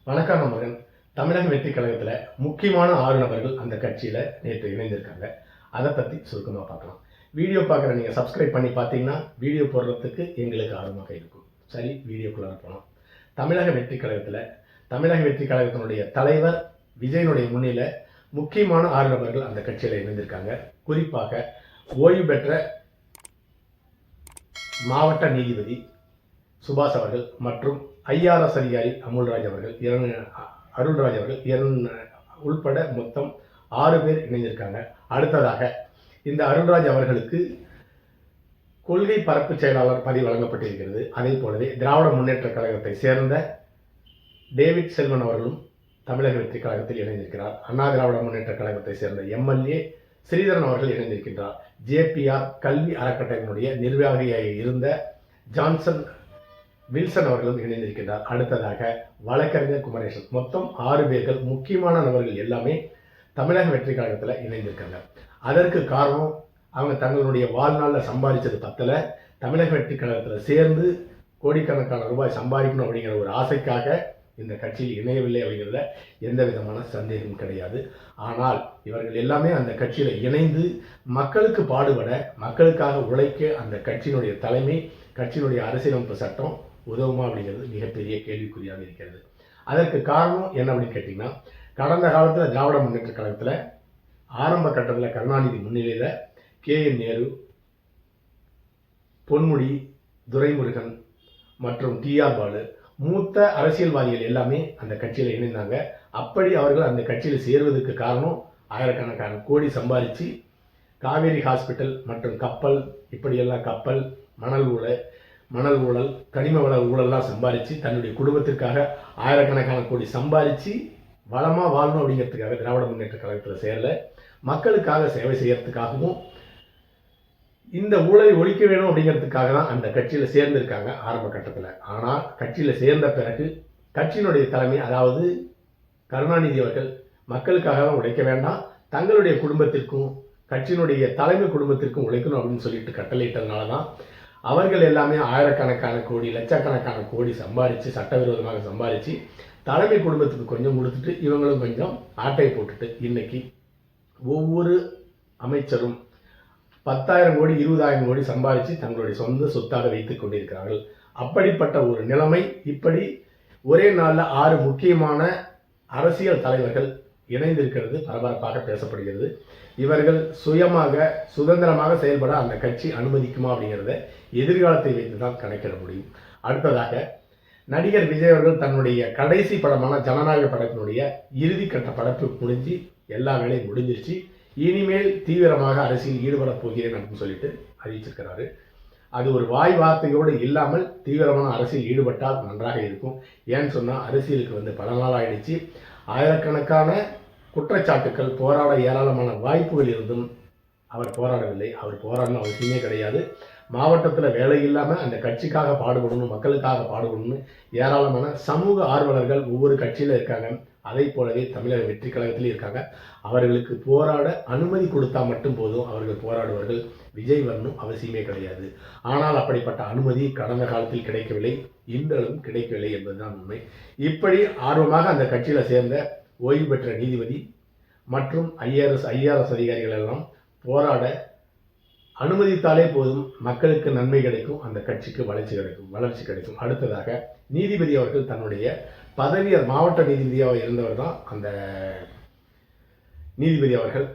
வணக்கம் மகன். தமிழக வெற்றி கழகத்தில் முக்கியமான 6 நபர்கள் அந்த கட்சியில் நேற்று இணைந்திருக்காங்க. அதை பற்றி சுருக்கமாக பார்க்கலாம். வீடியோ பார்க்குற நீங்கள் சப்ஸ்கிரைப் பண்ணி பார்த்தீங்கன்னா வீடியோ போடுறதுக்கு எங்களுக்கு ஆர்வமாக இருக்கும். சரி, வீடியோக்குள்ளார போனோம். தமிழக வெற்றி கழகத்தினுடைய தலைவர் விஜயனுடைய முன்னிலை முக்கியமான 6 நபர்கள் அந்த கட்சியில் இணைந்திருக்காங்க. குறிப்பாக ஓய்வு பெற்ற மாவட்ட நீதிபதி சுபாஷ் அவர்கள் மற்றும் IRS அதிகாரி அருள்ராஜ் அவர்கள் உள்பட மொத்தம் 6 பேர் இணைந்திருக்காங்க. அடுத்ததாக இந்த அருள்ராஜ் அவர்களுக்கு கொள்கை பரப்பு செயலாளர் பதவி வழங்கப்பட்டிருக்கிறது. அதே போலவே திராவிட முன்னேற்ற கழகத்தை சேர்ந்த டேவிட் செல்வன் அவர்களும் தமிழக வெற்றி கழகத்தில் இணைந்திருக்கிறார். அண்ணா திராவிட முன்னேற்ற கழகத்தை சேர்ந்த MLA ஸ்ரீதரன் அவர்கள் இணைந்திருக்கின்றார். JPR கல்வி அறக்கட்டளையினுடைய நிர்வாகியாக இருந்த ஜான்சன் வில்சன் அவர்களும் இணைந்திருக்கின்றார். அடுத்ததாக வழக்கறிஞர் குமரேசன். மொத்தம் 6 பேர்கள், முக்கியமான நபர்கள் எல்லாமே தமிழக வெற்றி கழகத்தில் இணைந்திருக்காங்க. அதற்கு காரணம் அவங்க தங்களுடைய வாழ்நாளில் சம்பாதிச்சது பத்தல, தமிழக வெற்றி கழகத்தில் சேர்ந்து கோடிக்கணக்கான ரூபாய் சம்பாதிக்கணும் அப்படிங்கிற ஒரு ஆசைக்காக இந்த கட்சியில் இணையவில்லை அப்படிங்கிறத எந்த விதமான சந்தேகமும் கிடையாது. ஆனால் இவர்கள் எல்லாமே அந்த கட்சியில் இணைந்து மக்களுக்கு பாடுபட, மக்களுக்காக உழைக்க அந்த கட்சியினுடைய தலைமை, கட்சியினுடைய அரசியலமைப்பு சட்டம் உதவுமா அப்படிங்கிறது மிகப்பெரிய கேள்விக்குறியாக இருக்கிறது. அதற்கு காரணம் என்ன அப்படின்னு கேட்டிங்கன்னா, கடந்த காலத்தில் திராவிட முன்னேற்ற கழகத்தில் ஆரம்ப கட்டத்தில் கருணாநிதி முன்னிலையில் KN நேரு, பொன்முடி, துரைமுருகன் மற்றும் TR பாலு மூத்த அரசியல்வாதிகள் எல்லாமே அந்த கட்சியில் இணைந்தாங்க. அப்படி அவர்கள் அந்த கட்சியில் சேர்வதற்கு காரணம் ஆயிரக்கணக்கான கோடி சம்பாதிச்சு காவேரி ஹாஸ்பிட்டல் மற்றும் கப்பல், இப்படியெல்லாம் கப்பல், மணல் ஊழல், கனிம வள ஊழல்லாம் சம்பாதிச்சு தன்னுடைய குடும்பத்திற்காக ஆயிரக்கணக்கான கோடி சம்பாதிச்சு வளமாக வாழணும் அப்படிங்கிறதுக்காக திராவிட முன்னேற்ற கழகத்தில் சேரல, மக்களுக்காக சேவை செய்யறதுக்காகவும் இந்த ஊழலை ஒழிக்க வேணும் அப்படிங்கிறதுக்காக தான் அந்த கட்சியில் சேர்ந்திருக்காங்க ஆரம்ப கட்டத்தில். ஆனால் கட்சியில் சேர்ந்த பிறகு கட்சியினுடைய தலைமை, அதாவது கருணாநிதி அவர்கள் மக்களுக்காக தான் உழைக்க வேண்டாம், தங்களுடைய குடும்பத்திற்கும் கட்சியினுடைய தலைமை குடும்பத்திற்கும் உழைக்கணும் அப்படின்னு சொல்லிட்டு கட்டளையிட்டதுனால தான் அவர்கள் எல்லாமே ஆயிரக்கணக்கான கோடி, லட்சக்கணக்கான கோடி சம்பாதிச்சு, சட்டவிரோதமாக சம்பாதிச்சு தலைமை குடும்பத்துக்கு கொஞ்சம் கொடுத்துட்டு இவங்களும் கொஞ்சம் ஆட்டை போட்டுட்டு இன்னைக்கு ஒவ்வொரு அமைச்சரும் 10,000 கோடி 20,000 கோடி சம்பாதிச்சு தங்களுடைய சொந்த சொத்தாக வைத்துக் கொண்டிருக்கிறார்கள். அப்படிப்பட்ட ஒரு நிலைமை இப்படி ஒரே நாளில் 6 முக்கியமான அரசியல் தலைவர்கள் இணைந்திருக்கிறது பரபரப்பாக பேசப்படுகிறது. இவர்கள் சுதந்திரமாக செயல்பட அந்த கட்சி அனுமதிக்குமா அப்படிங்கிறத எதிர்காலத்தை வைத்து தான் கணக்கிட முடியும். அடுத்ததாக நடிகர் விஜய் அவர்கள் தன்னுடைய கடைசி படமான ஜனநாயக படத்தினுடைய இறுதிக்கட்ட படப்பு முடிஞ்சு எல்லா வேலையும் முடிஞ்சிருச்சு, இனிமேல் தீவிரமாக அரசியல் ஈடுபட போகிறேன் அப்படின்னு சொல்லிட்டு அறிவிச்சிருக்கிறாரு. அது ஒரு வாய் வார்த்தையோடு இல்லாமல் தீவிரமான அரசியல் ஈடுபட்டால் நன்றாக இருக்கும். ஏன்னு சொன்னால் அரசியலுக்கு பல நாள் ஆயிடுச்சு. ஆயிரக்கணக்கான குற்றச்சாட்டுக்கள், போராட ஏராளமான வாய்ப்புகள் இருந்தும் அவர் போராடவில்லை. அவர் போராடணும் அவசியமே கிடையாது. மாவட்டத்தில் வேலை இல்லாமல் அந்த கட்சிக்காக பாடுபடணும், மக்களுக்காக பாடுபடணும் ஏராளமான சமூக ஆர்வலர்கள் ஒவ்வொரு கட்சியில் இருக்காங்க. அதை போலவே தமிழக வெற்றி கழகத்திலே இருக்காங்க. அவர்களுக்கு போராட அனுமதி கொடுத்தா மட்டும் போதும், அவர்கள் போராடுவார்கள். விஜய் வரணும் அவசியமே கிடையாது. ஆனால் அப்படிப்பட்ட அனுமதி கடந்த காலத்தில் கிடைக்கவில்லை, இன்றளவும் கிடைக்கவில்லை என்பதுதான் உண்மை. இப்படி ஆர்வமாக அந்த கட்சியில் சேர்ந்த ஓய்வு பெற்ற நீதிபதி மற்றும் IRS அதிகாரிகள் எல்லாம் போராட அனுமதித்தாலே போதும், மக்களுக்கு நன்மை கிடைக்கும், அந்த கட்சிக்கு வளர்ச்சி கிடைக்கும். அடுத்ததாக நீதிபதி அவர்கள் தன்னுடைய பதவியை, மாவட்ட நீதிபதியாக இருந்தவர் தான் அந்த நீதிபதி அவர்கள்,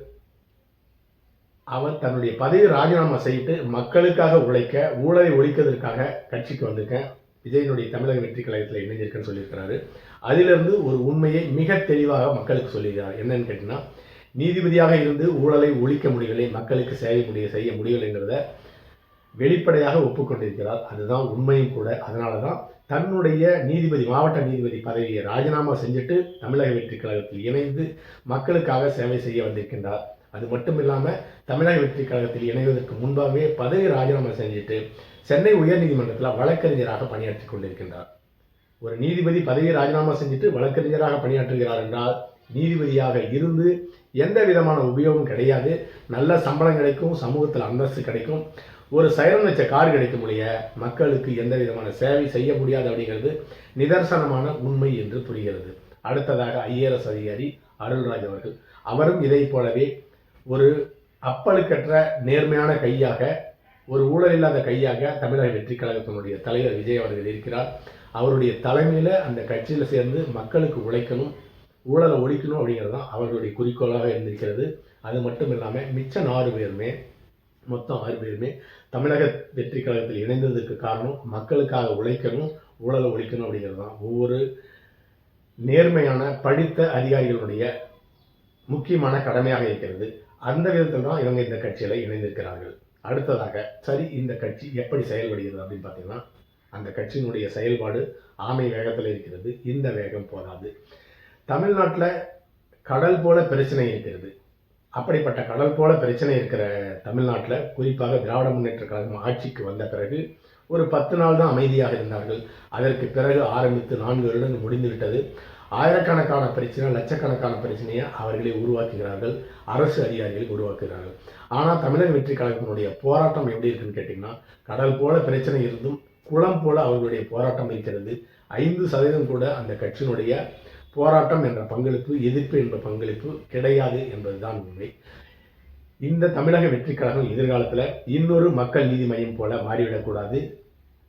அவர் தன்னுடைய பதவியை ராஜினாமா செய்து மக்களுக்காக உழைக்க, ஊழலை ஒழிக்கிறதுக்காக கட்சிக்கு வந்திருக்கேன், விஜயனுடைய தமிழக வெற்றி கழகத்தில் இணைஞ்சிருக்கேன்னு சொல்லியிருக்கிறாரு. அதிலிருந்து ஒரு உண்மையை மிக தெளிவாக மக்களுக்கு சொல்லியிருக்கிறார். என்னன்னு கேட்டிங்கன்னா, நீதிபதியாக இருந்து ஊழலை ஒழிக்க முடியவில்லை, மக்களுக்கு செய்ய முடியவில்லைங்கிறத வெளிப்படையாக ஒப்புக்கொண்டிருக்கிறார். அதுதான் உண்மையும் கூட. அதனால தான் தன்னுடைய மாவட்ட நீதிபதி பதவியை ராஜினாமா செஞ்சுட்டு தமிழக வெற்றி கழகத்தில் இணைந்து மக்களுக்காக சேவை செய்ய வந்திருக்கின்றார். அது மட்டும் இல்லாமல் தமிழக வெற்றி கழகத்தில் இணைவதற்கு முன்பாகவே பதவி ராஜினாமா செஞ்சுட்டு சென்னை உயர்நீதிமன்றத்தில் வழக்கறிஞராக பணியாற்றி கொண்டிருக்கின்றார். ஒரு நீதிபதி பதவியை ராஜினாமா செஞ்சுட்டு வழக்கறிஞராக பணியாற்றுகிறார் என்றால் நீதிபதியாக இருந்து எந்த விதமான உபயோகம் கிடையாது. நல்ல சம்பளம் கிடைக்கும், சமூகத்தில் அந்தஸ்து கிடைக்கும், ஒரு சைரன் வச்ச கார் கிடைக்க முடிய மக்களுக்கு எந்த விதமான சேவை செய்ய முடியாது அப்படிங்கிறது நிதர்சனமான உண்மை என்று புரிகிறது. அடுத்ததாக ஐஏஎஸ் அதிகாரி அருள்ராஜ் அவர்கள், அவரும் இதை போலவே ஒரு அப்பழுக்கற்ற நேர்மையான கையாக, ஒரு ஊழல் இல்லாத கையாக தமிழக வெற்றி கழகத்தினுடைய தலைவர் விஜய் அவர்கள் இருக்கிறார். அவருடைய தலைமையில் அந்த கட்சியில் சேர்ந்து மக்களுக்கு உழைக்கணும், ஊழலை ஒழிக்கணும் அப்படிங்கிறது தான் அவர்களுடைய குறிக்கோளாக இருந்திருக்கிறது. அது மட்டும் இல்லாமல் மிச்சம் 6 பேருமே, மொத்தம் 6 பேருமே தமிழக வெற்றி கழகத்தில் இணைந்ததுக்கு காரணம் மக்களுக்காக உழைக்கணும், ஊழலை ஒழிக்கணும் அப்படிங்கிறது தான் ஒவ்வொரு நேர்மையான படித்த அதிகாரிகளுடைய முக்கியமான கடமையாக இருக்கிறது. அந்த விதத்தில் தான் இவங்க இந்த கட்சியில் இணைந்திருக்கிறார்கள். அடுத்ததாக, சரி இந்த கட்சி எப்படி செயல்படுகிறது அப்படின்னு பார்த்தீங்கன்னா, அந்த கட்சியினுடைய செயல்பாடு ஆமை வேகத்தில் இருக்கிறது. இந்த வேகம் போதாது. தமிழ்நாட்டில் கடல் போல பிரச்சனை இருக்கிறது. அப்படிப்பட்ட கடல் போல பிரச்சனை இருக்கிற தமிழ்நாட்டில், குறிப்பாக திராவிட முன்னேற்ற கழகம் ஆட்சிக்கு வந்த பிறகு ஒரு 10 நாள் தான் அமைதியாக இருந்தார்கள். அதற்கு பிறகு ஆரம்பித்து 4 வருடங்கள் முடிந்துவிட்டது. ஆயிரக்கணக்கான பிரச்சனை, லட்சக்கணக்கான பிரச்சனையை அவர்களே உருவாக்குகிறார்கள், அரசு அதிகாரிகள் உருவாக்குகிறார்கள். ஆனால் தமிழக வெற்றி கழகத்தினுடைய போராட்டம் எப்படி இருக்குன்னு கேட்டிங்கன்னா, கடல் போல பிரச்சனை இருந்தும் குளம் போல அவர்களுடைய போராட்டம் இருக்கிறது. 5% கூட அந்த கட்சியினுடைய போராட்டம் என்ற பங்களிப்பு, எதிர்ப்பு என்ற பங்களிப்பு கிடையாது என்பதுதான் உண்மை. இந்த தமிழக வெற்றி கழகம் எதிர்காலத்தில் இன்னொரு மக்கள் நீதி மையம் போல மாறிவிடக்கூடாது.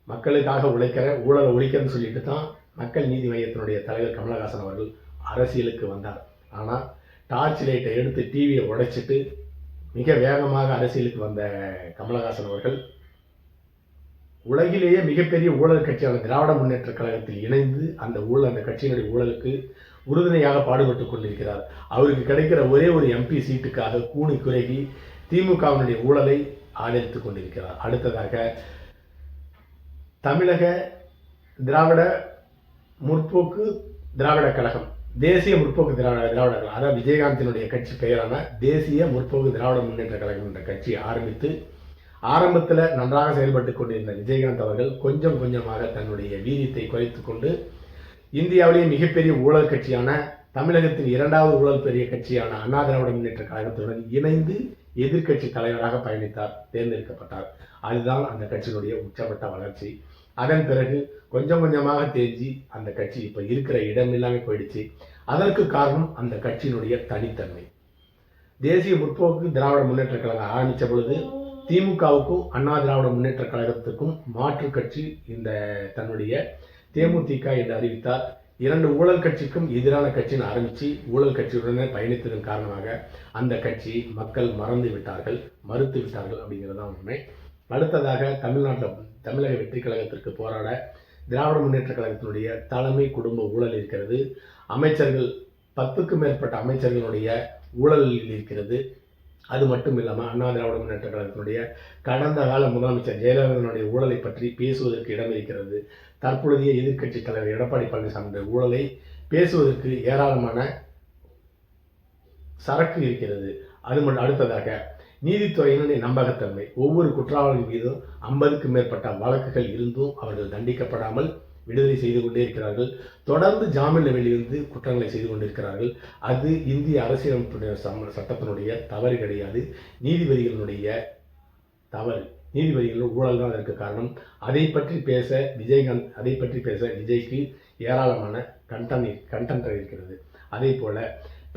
மக்களுக்காக உழைக்கிற, ஊழலை ஒழிக்கிறன்னு சொல்லிட்டு தான் மக்கள் நீதி மையத்தினுடைய தலைவர் கமலஹாசன் அவர்கள் அரசியலுக்கு வந்தார். ஆனால் டார்ச் லைட்டை எடுத்து டிவியை உடைச்சிட்டு மிக வேகமாக அரசியலுக்கு வந்த கமலஹாசன் அவர்கள் உலகிலேயே மிகப்பெரிய ஊழல் கட்சியான திராவிட முன்னேற்ற கழகத்தில் இணைந்து அந்த கட்சியினுடைய ஊழலுக்கு உறுதுணையாக பாடுபட்டு கொண்டிருக்கிறார். அவருக்கு கிடைக்கிற ஒரே ஒரு எம்பி சீட்டுக்காக கூணி குறுகி திமுகவினுடைய ஊழலை ஆதரித்துக் கொண்டிருக்கிறார். அடுத்ததாக, தமிழக திராவிட முற்போக்கு திராவிட கழகம், தேசிய முற்போக்கு திராவிட கழகம், அதாவது விஜயகாந்தினுடைய கட்சி பெயரான தேசிய முற்போக்கு திராவிட முன்னேற்ற கழகம் என்ற கட்சியை ஆரம்பத்தில் நன்றாக செயல்பட்டு கொண்டிருந்த விஜயகாந்த் அவர்கள் கொஞ்சம் கொஞ்சமாக தன்னுடைய வீரியத்தை குறைத்து கொண்டு இந்தியாவிலேயே மிகப்பெரிய ஊழல் கட்சியான, தமிழகத்தின் 2வது ஊழல் பெரிய கட்சியான அண்ணா திராவிட முன்னேற்ற கழகத்துடன் இணைந்து எதிர்க்கட்சி தலைவராக பயணித்தார், தேர்ந்தெடுக்கப்பட்டார். அதுதான் அந்த கட்சியினுடைய உச்சப்பட்ட வளர்ச்சி. அதன் பிறகு கொஞ்சம் கொஞ்சமாக தேர்ச்சி அந்த கட்சி இப்போ இருக்கிற இடம் இல்லாமல் போயிடுச்சு. அதற்கு காரணம் அந்த கட்சியினுடைய தனித்தன்மை. தேசிய முற்போக்கு திராவிட முன்னேற்ற கழகம் ஆரம்பித்த பொழுது திமுகவுக்கும் அண்ணா திராவிட முன்னேற்ற கழகத்துக்கும் மாற்று கட்சி இந்த தன்னுடைய தேமுதிக என்று அறிவித்தார். 2 ஊழல் கட்சிக்கும் எதிரான கட்சின்னு ஆரம்பித்து ஊழல் கட்சியுடனே பயணித்ததன் காரணமாக அந்த கட்சி மக்கள் மறுத்து விட்டார்கள் அப்படிங்கிறது தான் உண்மை. அடுத்ததாக, தமிழக வெற்றி கழகத்திற்கு போராட திராவிட முன்னேற்ற கழகத்தினுடைய தலைமை குடும்ப ஊழல் இருக்கிறது. அமைச்சர்கள் 10க்கும் மேற்பட்ட அமைச்சர்களுடைய ஊழல் இருக்கிறது. அது மட்டும் இல்லாமல் அண்ணா திராவிட முன்னேற்ற கழகத்தினுடைய கடந்த கால முதலமைச்சர் ஜெயலலிதாவுடைய ஊழலை பற்றி பேசுவதற்கு இடம் இருக்கிறது. தற்பொழுதைய எதிர்க்கட்சி தலைவர் எடப்பாடி பழனிசாமி ஊழலை பேசுவதற்கு ஏராளமான சரக்கு இருக்கிறது. அடுத்ததாக, நீதித்துறையினுடைய நம்பகத்தன்மை. ஒவ்வொரு குற்றவாளியின் மீதும் 50க்கும் மேற்பட்ட வழக்குகள் இருந்தும் அவர்கள் தண்டிக்கப்படாமல் விடுதலை செய்து கொண்டே இருக்கிறார்கள். தொடர்ந்து ஜாமீனில் வெளியிருந்து குற்றங்களை செய்து கொண்டிருக்கிறார்கள். அது இந்திய அரசியலமைப்புடைய சட்டத்தினுடைய தவறு கிடையாது, நீதிபதிகளுடைய தவறு. நீதிபதிகள் ஊழல் தான் அதற்கு காரணம். அதை பற்றி பேச விஜய்க்கு ஏராளமான கண்டென்ட் இருக்கிறது. அதே போல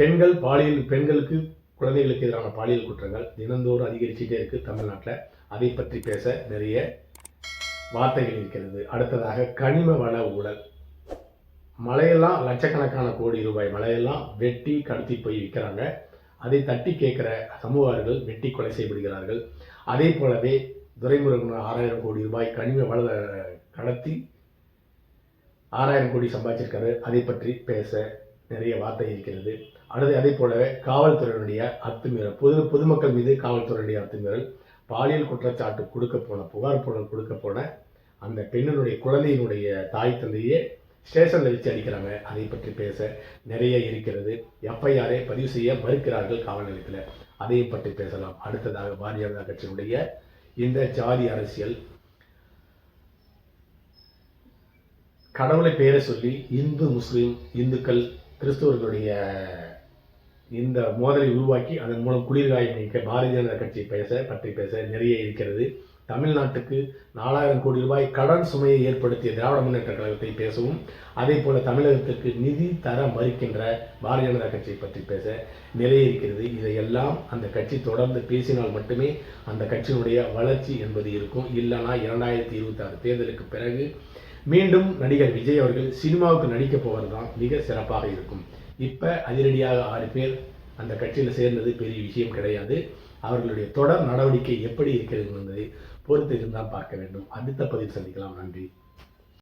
பெண்களுக்கு, குழந்தைகளுக்கு எதிரான பாலியல் குற்றங்கள் தினந்தோறும் அதிகரிச்சுட்டே இருக்கு தமிழ்நாட்டில். அதை பற்றி பேச நிறைய வார்த்தைகள் இருக்கிறது. அடுத்ததாக, கனிம வள ஊழல். மலையெல்லாம் லட்சக்கணக்கான கோடி ரூபாய் மலையெல்லாம் வெட்டி கடத்தி போய் விற்கிறாங்க. அதை தட்டி கேட்குற சமூகர்கள் வெட்டி கொலை செய்யப்படுகிறார்கள். அதே போலவே துரைமுருகன் 6000 கோடி ரூபாய் கனிம வள கடத்தி 6000 கோடி சம்பாதிச்சிருக்காரு. அதை பற்றி பேச நிறைய வார்த்தை இருக்கிறது. அதே போலவே காவல்துறையினுடைய அத்துமீறல், பொதுமக்கள் மீது காவல்துறையினுடைய அத்துமீறல், பாலியல் குற்றச்சாட்டு புகார் கொடுக்க போன அந்த பெண்ணினுடைய குழந்தையினுடைய தாய் தந்தையே ஸ்டேஷனில் வச்சு அடிக்கிறாங்க. அதை பற்றி பேச நிறைய இருக்கிறது. எஃப்ஐஆரை பதிவு செய்ய மறுக்கிறார்கள் காவல் நிலையத்தில். அதையும் பற்றி பேசலாம். அடுத்ததாக, பாரதிய ஜனதா கட்சியினுடைய இந்த ஜாதி அரசியல், கடவுளை பெயரை சொல்லி இந்து முஸ்லீம், இந்துக்கள் கிறிஸ்தவர்களுடைய இந்த மோதலை உருவாக்கி அதன் மூலம் குளிர்காயம் நீக்க பாரதிய ஜனதா கட்சி பற்றி பேச நிறைய இருக்கிறது. தமிழ்நாட்டுக்கு 4000 கோடி ரூபாய் கடன் சுமையை ஏற்படுத்திய திராவிட முன்னேற்ற கழகத்தை பேசவும், அதே போல தமிழகத்திற்கு நிதி தர மறுக்கின்ற பாரதிய ஜனதா கட்சியை பற்றி பேச நிறைய இருக்கிறது. இதையெல்லாம் அந்த கட்சி தொடர்ந்து பேசினால் மட்டுமே அந்த கட்சியினுடைய வளர்ச்சி என்பது இருக்கும். இல்லைனா 2026 தேர்தலுக்கு பிறகு மீண்டும் நடிகர் விஜய் அவர்கள் சினிமாவுக்கு நடிக்க போவது தான் மிக சிறப்பாக இருக்கும். இப்போ அதிரடியாக 6 பேர் அந்த கட்சியில் சேர்ந்தது பெரிய விஷயம் கிடையாது. அவர்களுடைய தொடர் நடவடிக்கை எப்படி இருக்கிறது என்பதை பொறுத்து இருந்தால் பார்க்க வேண்டும். அடுத்த பதிவில் சந்திக்கலாம். நன்றி.